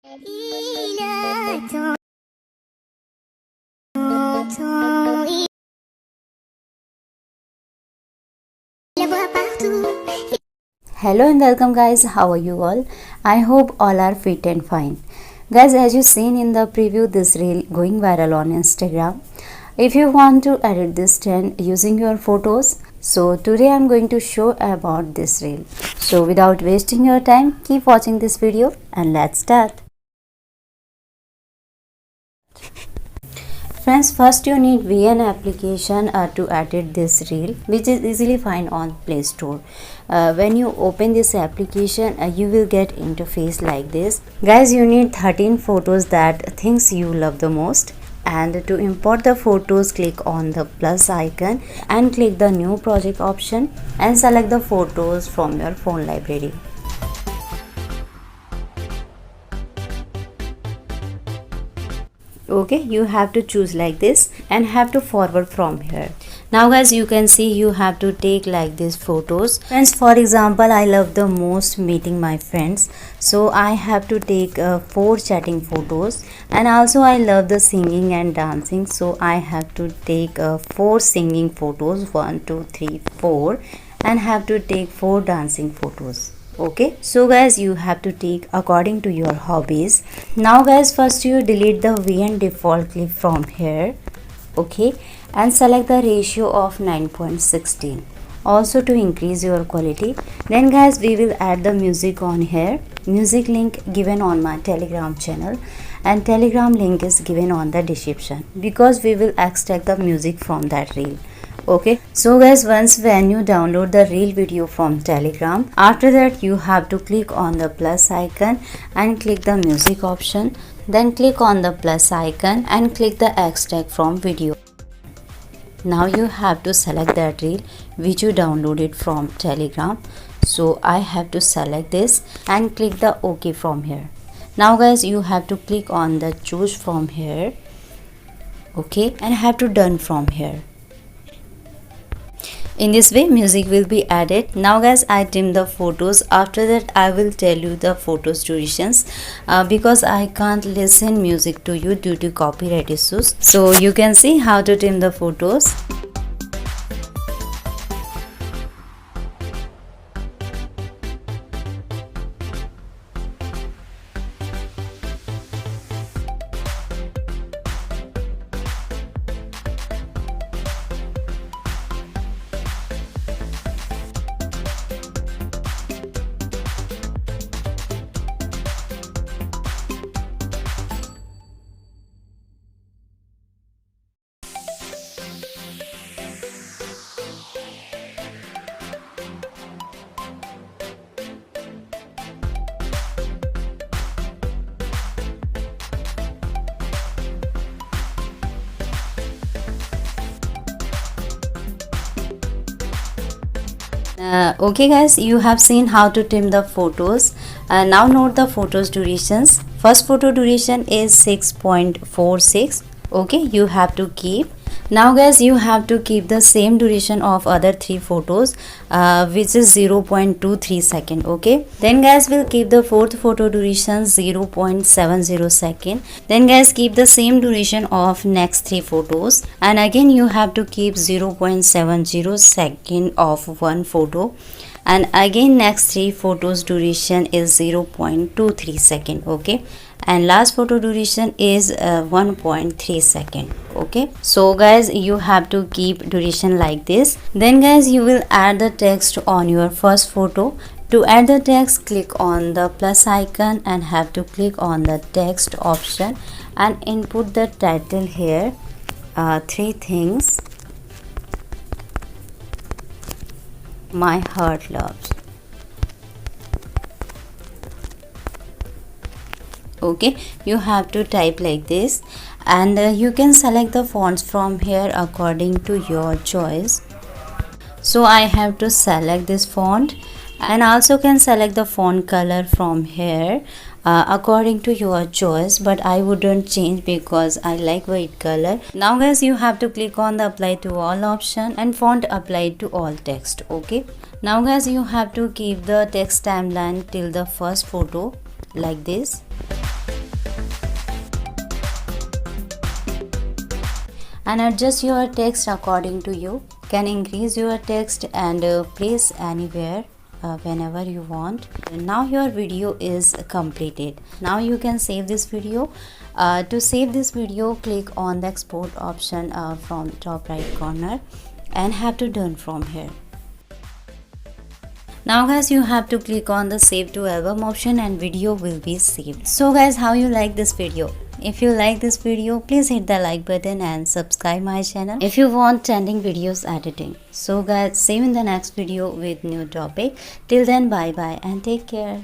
Hello and welcome guys, how are you all? I hope all are fit and fine. Guys, as you seen in the preview, this reel going viral on Instagram. If you want to edit this trend using your photos, so today I'm going to show about this reel. So without wasting your time, keep watching this video and let's start. Friends, first you need VN application to edit this reel, which is easily found on Play Store. When you open this application, you will get interface like this. Guys, you need 13 photos that things you love the most. And to import the photos, click on the plus icon and click the new project option and select the photos from your phone library. Okay, you have to choose like this and have to forward from here. Now guys, you can see you have to take like these photos. Friends, for example, I love the most meeting my friends, so I have to take 4 chatting photos, and also I love the singing and dancing, so I have to take 4 singing photos, 1 2 3 4, and have to take 4 dancing photos. Okay, so guys, you have to take according to your hobbies. Now guys, first you delete the VN default clip from here. Okay, and select the ratio of 9.16 also to increase your quality. Then guys, we will add the music on here. Music link given on my Telegram channel, and Telegram link is given on the description, because we will extract the music from that reel. Okay, so guys, once when you download the reel video from Telegram, after that you have to click on the plus icon and click the music option, then click on the plus icon and click the extract from video. Now you have to select that reel which you downloaded from Telegram. So I have to select this and click the OK from here. Now guys, you have to click on the choose from here. Okay, and have to done from here. In this way, music will be added. Now guys, I trim the photos. After that, I will tell you the photos durations because I can't listen music to you due to copyright issues. So you can see how to trim the photos. Okay guys, you have seen how to trim the photos. Now note the photos durations. First photo duration is 6.46. Okay, you have to keep. Now guys, you have to keep the same duration of other 3 photos which is 0.23 second. Okay, then guys, we'll keep the fourth photo duration 0.70 second. Then guys, keep the same duration of next 3 photos, and again you have to keep 0.70 second of one photo, and again next 3 photos duration is 0.23 second. Okay, and last photo duration is 1.3 second. Okay, so guys, you have to keep duration like this. Then guys, you will add the text on your first photo. To add the text, click on the plus icon and have to click on the text option and input the title here. 3 things my heart loves. Okay, you have to type like this, and you can select the fonts from here according to your choice. So I have to select this font, and also can select the font color from here according to your choice, but I wouldn't change because I like white color. Now guys, you have to click on the apply to all option and font applied to all text. Okay, now guys, you have to keep the text timeline till the first photo like this. and adjust your text according to you. Can increase your text and place anywhere whenever you want. Now your video is completed. Now you can save this video. To save this video, click on the export option from top right corner and have to done from here. Now guys, you have to click on the save to album option and video will be saved. So guys, how you like this video? If you like this video, please hit the like button and subscribe my channel if you want trending videos editing. So guys, see you in the next video with new topic. Till then, bye bye and take care.